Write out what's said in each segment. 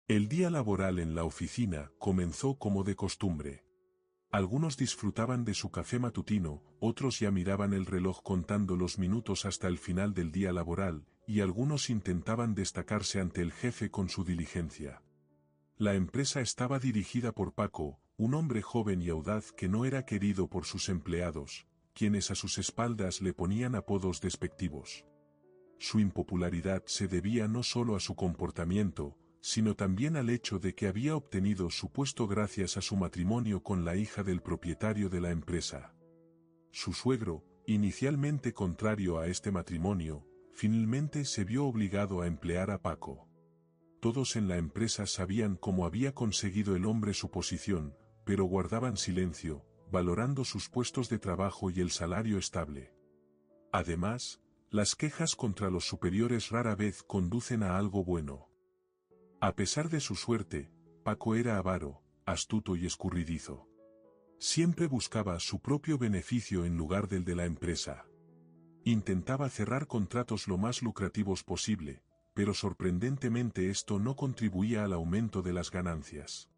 El día laboral en la oficina comenzó como de costumbre. Algunos disfrutaban de su café matutino, otros ya miraban el reloj contando los minutos hasta el final del día laboral, y algunos intentaban destacarse ante el jefe con su diligencia. La empresa estaba dirigida por Paco, un hombre joven y audaz que no era querido por sus empleados, quienes a sus espaldas le ponían apodos despectivos. Su impopularidad se debía no solo a su comportamiento, sino también al hecho de que había obtenido su puesto gracias a su matrimonio con la hija del propietario de la empresa. Su suegro, inicialmente contrario a este matrimonio, finalmente se vio obligado a emplear a Paco. Todos en la empresa sabían cómo había conseguido el hombre su posición, pero guardaban silencio, valorando sus puestos de trabajo y el salario estable. Además, las quejas contra los superiores rara vez conducen a algo bueno. A pesar de su suerte, Paco era avaro, astuto y escurridizo. Siempre buscaba su propio beneficio en lugar del de la empresa. Intentaba cerrar contratos lo más lucrativos posible, pero sorprendentemente esto no contribuía al aumento de las ganancias.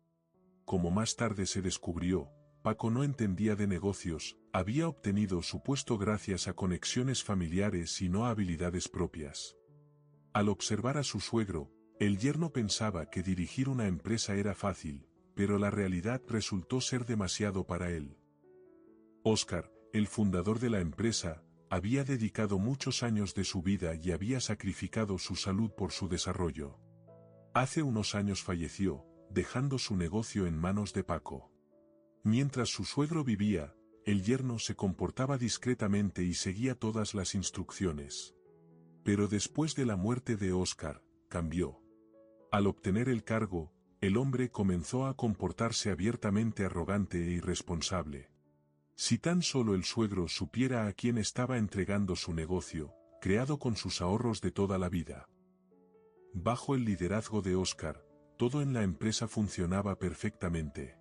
Como más tarde se descubrió, Paco no entendía de negocios, había obtenido su puesto gracias a conexiones familiares y no a habilidades propias. Al observar a su suegro, el yerno pensaba que dirigir una empresa era fácil, pero la realidad resultó ser demasiado para él. Óscar, el fundador de la empresa, había dedicado muchos años de su vida y había sacrificado su salud por su desarrollo. Hace unos años falleció, dejando su negocio en manos de Paco. Mientras su suegro vivía, el yerno se comportaba discretamente y seguía todas las instrucciones. Pero después de la muerte de Óscar, cambió. Al obtener el cargo, el hombre comenzó a comportarse abiertamente arrogante e irresponsable. Si tan solo el suegro supiera a quién estaba entregando su negocio, creado con sus ahorros de toda la vida. Bajo el liderazgo de Óscar, todo en la empresa funcionaba perfectamente.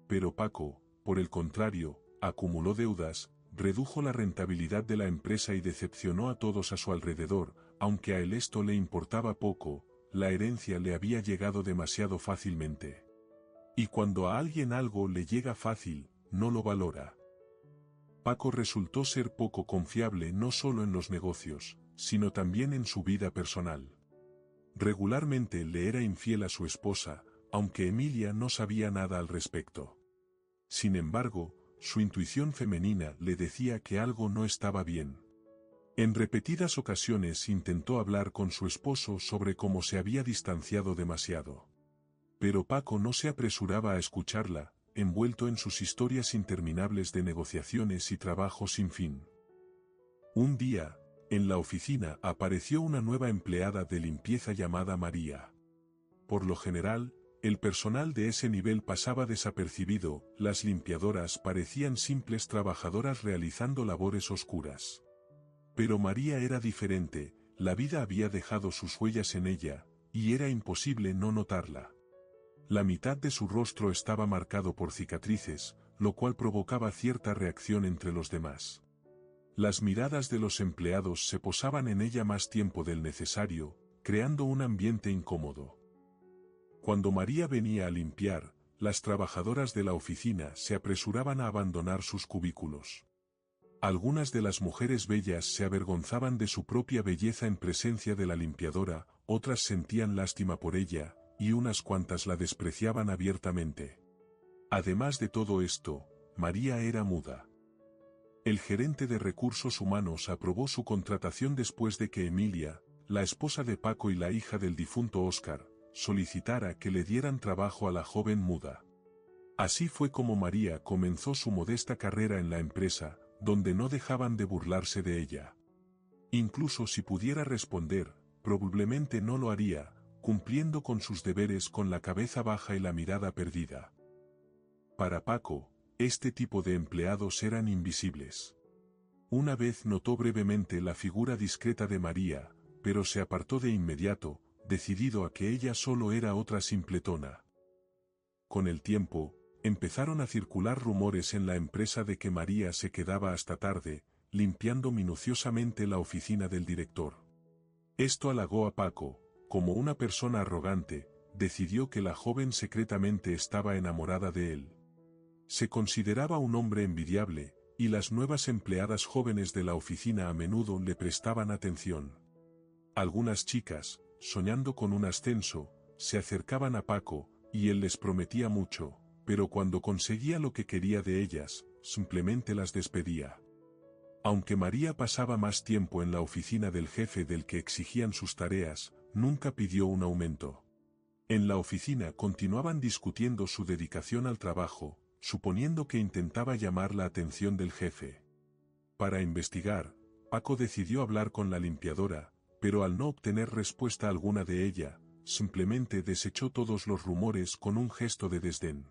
Pero Paco, por el contrario, acumuló deudas, redujo la rentabilidad de la empresa y decepcionó a todos a su alrededor, aunque a él esto le importaba poco. La herencia le había llegado demasiado fácilmente. Y cuando a alguien algo le llega fácil, no lo valora. Paco resultó ser poco confiable no solo en los negocios, sino también en su vida personal. Regularmente le era infiel a su esposa, aunque Emilia no sabía nada al respecto. Sin embargo, su intuición femenina le decía que algo no estaba bien. En repetidas ocasiones intentó hablar con su esposo sobre cómo se había distanciado demasiado. Pero Paco no se apresuraba a escucharla, envuelto en sus historias interminables de negociaciones y trabajo sin fin. Un día, en la oficina apareció una nueva empleada de limpieza llamada María. Por lo general, el personal de ese nivel pasaba desapercibido, las limpiadoras parecían simples trabajadoras realizando labores oscuras. Pero María era diferente, la vida había dejado sus huellas en ella, y era imposible no notarla. La mitad de su rostro estaba marcado por cicatrices, lo cual provocaba cierta reacción entre los demás. Las miradas de los empleados se posaban en ella más tiempo del necesario, creando un ambiente incómodo. Cuando María venía a limpiar, las trabajadoras de la oficina se apresuraban a abandonar sus cubículos. Algunas de las mujeres bellas se avergonzaban de su propia belleza en presencia de la limpiadora, otras sentían lástima por ella, y unas cuantas la despreciaban abiertamente. Además de todo esto, María era muda. El gerente de recursos humanos aprobó su contratación después de que Emilia, la esposa de Paco y la hija del difunto Óscar, solicitara que le dieran trabajo a la joven muda. Así fue como María comenzó su modesta carrera en la empresa, donde no dejaban de burlarse de ella. Incluso si pudiera responder, probablemente no lo haría, cumpliendo con sus deberes con la cabeza baja y la mirada perdida. Para Paco, este tipo de empleados eran invisibles. Una vez notó brevemente la figura discreta de María, pero se apartó de inmediato, decidido a que ella solo era otra simpletona. Con el tiempo, empezaron a circular rumores en la empresa de que María se quedaba hasta tarde, limpiando minuciosamente la oficina del director. Esto halagó a Paco, como una persona arrogante, decidió que la joven secretamente estaba enamorada de él. Se consideraba un hombre envidiable, y las nuevas empleadas jóvenes de la oficina a menudo le prestaban atención. Algunas chicas, soñando con un ascenso, se acercaban a Paco, y él les prometía mucho, pero cuando conseguía lo que quería de ellas, simplemente las despedía. Aunque María pasaba más tiempo en la oficina del jefe del que exigían sus tareas, nunca pidió un aumento. En la oficina continuaban discutiendo su dedicación al trabajo, suponiendo que intentaba llamar la atención del jefe. Para investigar, Paco decidió hablar con la limpiadora, pero al no obtener respuesta alguna de ella, simplemente desechó todos los rumores con un gesto de desdén.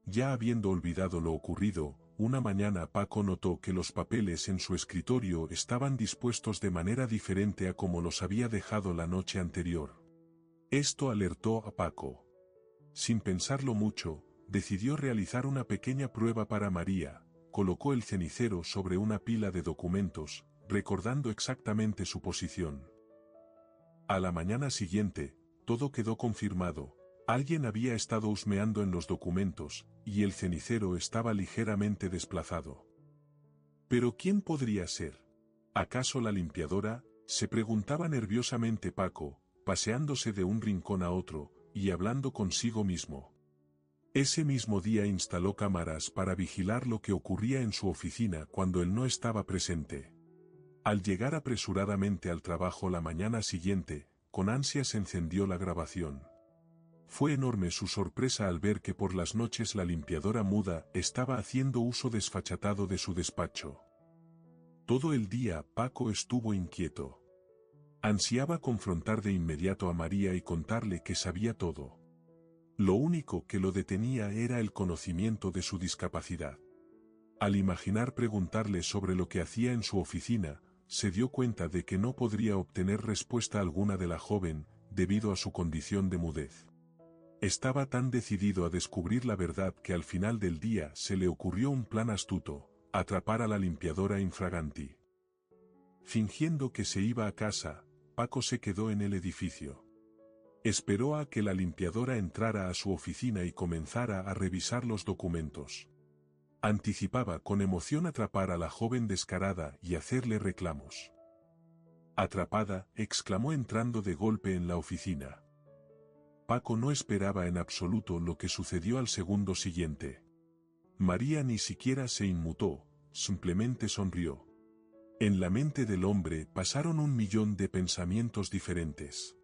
Ya habiendo olvidado lo ocurrido, una mañana Paco notó que los papeles en su escritorio estaban dispuestos de manera diferente a como los había dejado la noche anterior. Esto alertó a Paco. Sin pensarlo mucho, decidió realizar una pequeña prueba para María, colocó el cenicero sobre una pila de documentos, recordando exactamente su posición. A la mañana siguiente, todo quedó confirmado. Alguien había estado husmeando en los documentos, y el cenicero estaba ligeramente desplazado. ¿Pero quién podría ser? ¿Acaso la limpiadora? Se preguntaba nerviosamente Paco, paseándose de un rincón a otro, y hablando consigo mismo. Ese mismo día instaló cámaras para vigilar lo que ocurría en su oficina cuando él no estaba presente. Al llegar apresuradamente al trabajo la mañana siguiente, con ansias encendió la grabación. Fue enorme su sorpresa al ver que por las noches la limpiadora muda estaba haciendo uso desfachatado de su despacho. Todo el día Paco estuvo inquieto. Ansiaba confrontar de inmediato a María y contarle que sabía todo. Lo único que lo detenía era el conocimiento de su discapacidad. Al imaginar preguntarle sobre lo que hacía en su oficina, se dio cuenta de que no podría obtener respuesta alguna de la joven, debido a su condición de mudez. Estaba tan decidido a descubrir la verdad que al final del día se le ocurrió un plan astuto: atrapar a la limpiadora infraganti. Fingiendo que se iba a casa, Paco se quedó en el edificio. Esperó a que la limpiadora entrara a su oficina y comenzara a revisar los documentos. Anticipaba con emoción atrapar a la joven descarada y hacerle reclamos. «Atrapada», exclamó entrando de golpe en la oficina. Paco no esperaba en absoluto lo que sucedió al segundo siguiente. María ni siquiera se inmutó, simplemente sonrió. En la mente del hombre pasaron 1.000.000 de pensamientos diferentes.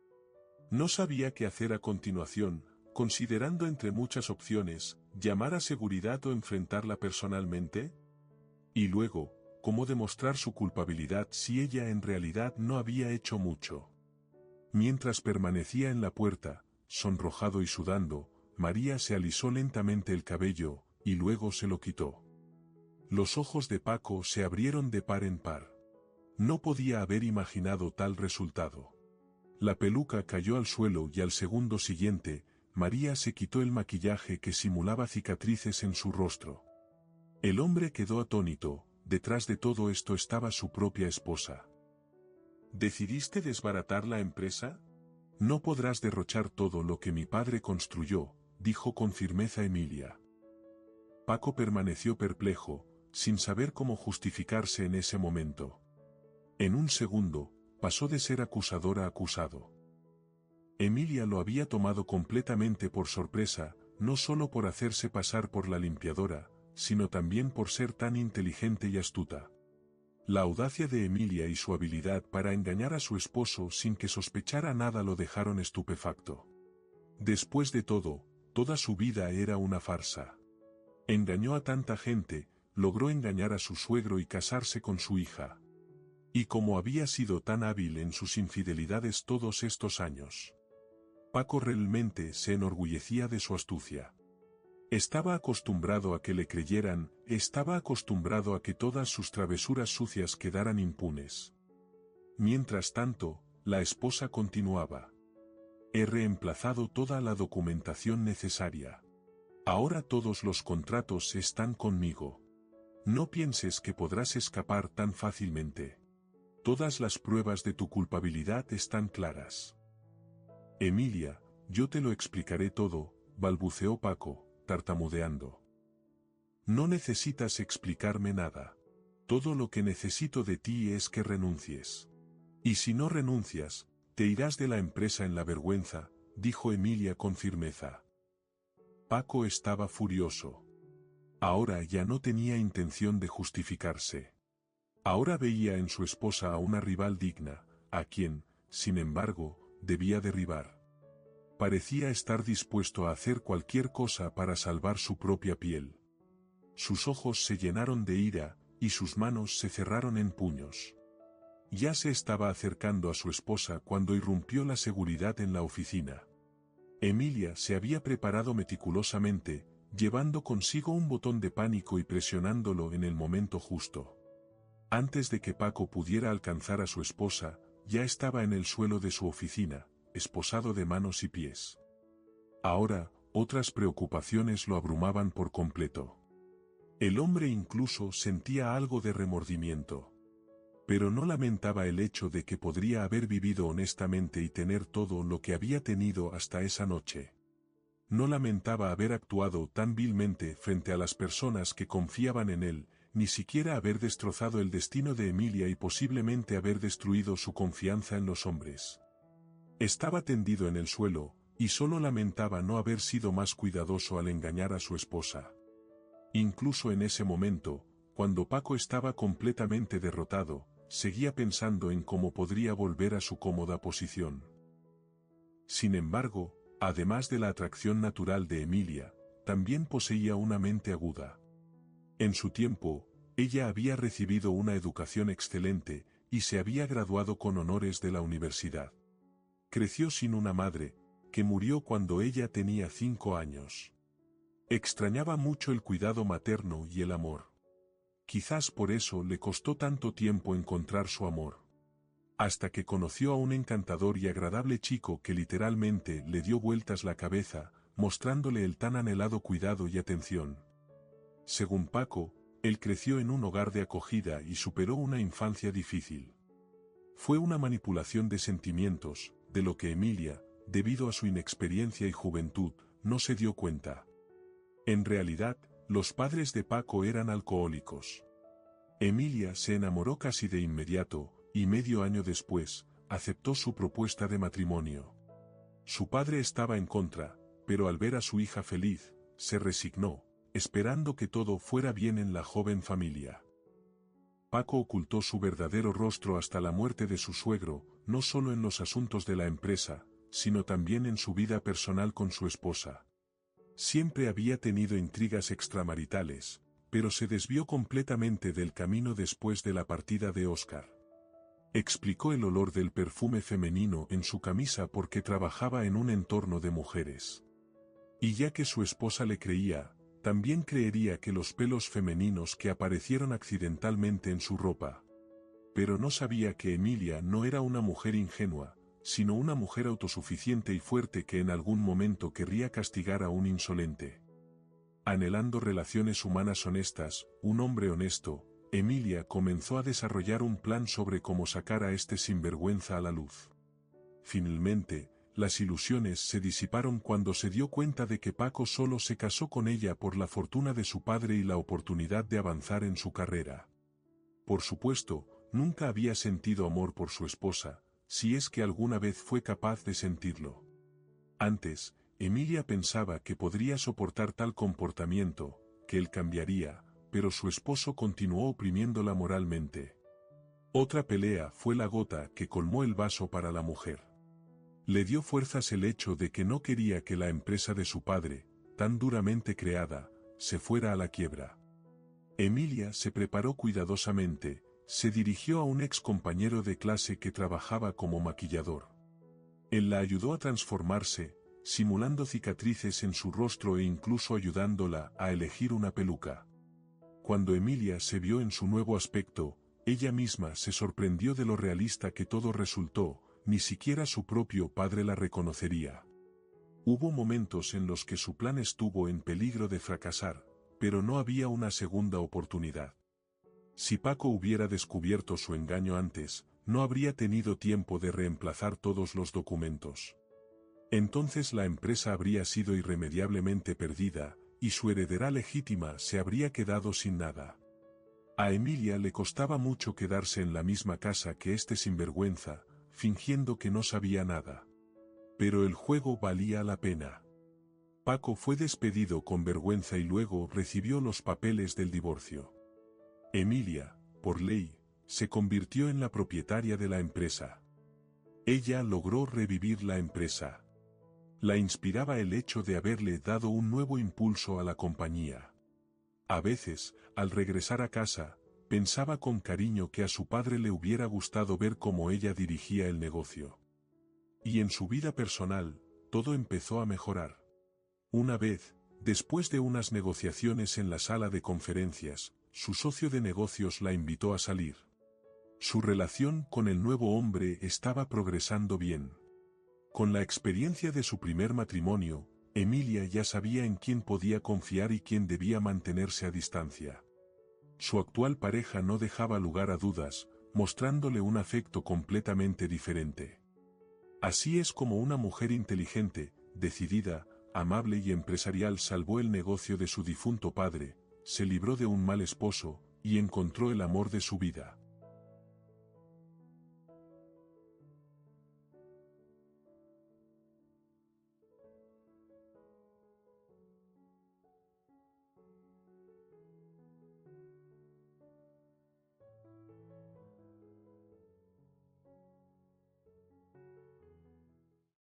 No sabía qué hacer a continuación, considerando entre muchas opciones, llamar a seguridad o enfrentarla personalmente. Y luego, ¿cómo demostrar su culpabilidad si ella en realidad no había hecho mucho? Mientras permanecía en la puerta, sonrojado y sudando, María se alisó lentamente el cabello, y luego se lo quitó. Los ojos de Paco se abrieron de par en par. No podía haber imaginado tal resultado. La peluca cayó al suelo y al segundo siguiente, María se quitó el maquillaje que simulaba cicatrices en su rostro. El hombre quedó atónito, detrás de todo esto estaba su propia esposa. ¿Decidiste desbaratar la empresa? No podrás derrochar todo lo que mi padre construyó, dijo con firmeza Emilia. Paco permaneció perplejo, sin saber cómo justificarse en ese momento. En un segundo, pasó de ser acusador a acusado. Emilia lo había tomado completamente por sorpresa, no solo por hacerse pasar por la limpiadora, sino también por ser tan inteligente y astuta. La audacia de Emilia y su habilidad para engañar a su esposo sin que sospechara nada lo dejaron estupefacto. Después de todo, toda su vida era una farsa. Engañó a tanta gente, logró engañar a su suegro y casarse con su hija. Y como había sido tan hábil en sus infidelidades todos estos años. Paco realmente se enorgullecía de su astucia. Estaba acostumbrado a que le creyeran, estaba acostumbrado a que todas sus travesuras sucias quedaran impunes. Mientras tanto, la esposa continuaba. He reemplazado toda la documentación necesaria. Ahora todos los contratos están conmigo. No pienses que podrás escapar tan fácilmente. Todas las pruebas de tu culpabilidad están claras. Emilia, Yo te lo explicaré todo, balbuceó Paco, tartamudeando. No necesitas explicarme nada. Todo lo que necesito de ti es que renuncies. Y si no renuncias, te irás de la empresa en la vergüenza, dijo Emilia con firmeza. Paco estaba furioso. Ahora ya no tenía intención de justificarse. Ahora veía en su esposa a una rival digna, a quien, sin embargo, debía derribar. Parecía estar dispuesto a hacer cualquier cosa para salvar su propia piel. Sus ojos se llenaron de ira, y sus manos se cerraron en puños. Ya se estaba acercando a su esposa cuando irrumpió la seguridad en la oficina. Emilia se había preparado meticulosamente, llevando consigo un botón de pánico y presionándolo en el momento justo. Antes de que Paco pudiera alcanzar a su esposa, ya estaba en el suelo de su oficina, esposado de manos y pies. Ahora, otras preocupaciones lo abrumaban por completo. El hombre incluso sentía algo de remordimiento. Pero no lamentaba el hecho de que podría haber vivido honestamente y tener todo lo que había tenido hasta esa noche. No lamentaba haber actuado tan vilmente frente a las personas que confiaban en él, ni siquiera haber destrozado el destino de Emilia y posiblemente haber destruido su confianza en los hombres. Estaba tendido en el suelo, y solo lamentaba no haber sido más cuidadoso al engañar a su esposa. Incluso en ese momento, cuando Paco estaba completamente derrotado, seguía pensando en cómo podría volver a su cómoda posición. Sin embargo, además de la atracción natural de Emilia, también poseía una mente aguda. En su tiempo, ella había recibido una educación excelente, y se había graduado con honores de la universidad. Creció sin una madre, que murió cuando ella tenía 5 años. Extrañaba mucho el cuidado materno y el amor. Quizás por eso le costó tanto tiempo encontrar su amor. Hasta que conoció a un encantador y agradable chico que literalmente le dio vueltas la cabeza, mostrándole el tan anhelado cuidado y atención. Según Paco, él creció en un hogar de acogida y superó una infancia difícil. Fue una manipulación de sentimientos, de lo que Emilia, debido a su inexperiencia y juventud, no se dio cuenta. En realidad, los padres de Paco eran alcohólicos. Emilia se enamoró casi de inmediato, y medio año después, aceptó su propuesta de matrimonio. Su padre estaba en contra, pero al ver a su hija feliz, se resignó, esperando que todo fuera bien en la joven familia. Paco ocultó su verdadero rostro hasta la muerte de su suegro, no solo en los asuntos de la empresa, sino también en su vida personal con su esposa. Siempre había tenido intrigas extramaritales, pero se desvió completamente del camino después de la partida de Oscar. Explicó el olor del perfume femenino en su camisa porque trabajaba en un entorno de mujeres. Y ya que su esposa le creía, también creería que los pelos femeninos que aparecieron accidentalmente en su ropa. Pero no sabía que Emilia no era una mujer ingenua, sino una mujer autosuficiente y fuerte que en algún momento querría castigar a un insolente. Anhelando relaciones humanas honestas, un hombre honesto, Emilia comenzó a desarrollar un plan sobre cómo sacar a este sinvergüenza a la luz. Finalmente, las ilusiones se disiparon cuando se dio cuenta de que Paco solo se casó con ella por la fortuna de su padre y la oportunidad de avanzar en su carrera. Por supuesto, nunca había sentido amor por su esposa, si es que alguna vez fue capaz de sentirlo. Antes, Emilia pensaba que podría soportar tal comportamiento, que él cambiaría, pero su esposo continuó oprimiéndola moralmente. Otra pelea fue la gota que colmó el vaso para la mujer. Le dio fuerzas el hecho de que no quería que la empresa de su padre, tan duramente creada, se fuera a la quiebra. Emilia se preparó cuidadosamente, se dirigió a un ex compañero de clase que trabajaba como maquillador. Él la ayudó a transformarse, simulando cicatrices en su rostro e incluso ayudándola a elegir una peluca. Cuando Emilia se vio en su nuevo aspecto, ella misma se sorprendió de lo realista que todo resultó, ni siquiera su propio padre la reconocería. Hubo momentos en los que su plan estuvo en peligro de fracasar, pero no había una segunda oportunidad. Si Paco hubiera descubierto su engaño antes, no habría tenido tiempo de reemplazar todos los documentos. Entonces la empresa habría sido irremediablemente perdida, y su heredera legítima se habría quedado sin nada. A Emilia le costaba mucho quedarse en la misma casa que este sinvergüenza, fingiendo que no sabía nada. Pero el juego valía la pena. Paco fue despedido con vergüenza y luego recibió los papeles del divorcio. Emilia, por ley, se convirtió en la propietaria de la empresa. Ella logró revivir la empresa. La inspiraba el hecho de haberle dado un nuevo impulso a la compañía. A veces, al regresar a casa, pensaba con cariño que a su padre le hubiera gustado ver cómo ella dirigía el negocio. Y en su vida personal, todo empezó a mejorar. Una vez, después de unas negociaciones en la sala de conferencias, su socio de negocios la invitó a salir. Su relación con el nuevo hombre estaba progresando bien. Con la experiencia de su primer matrimonio, Emilia ya sabía en quién podía confiar y quién debía mantenerse a distancia. Su actual pareja no dejaba lugar a dudas, mostrándole un afecto completamente diferente. Así es como una mujer inteligente, decidida, amable y empresarial salvó el negocio de su difunto padre, se libró de un mal esposo, y encontró el amor de su vida.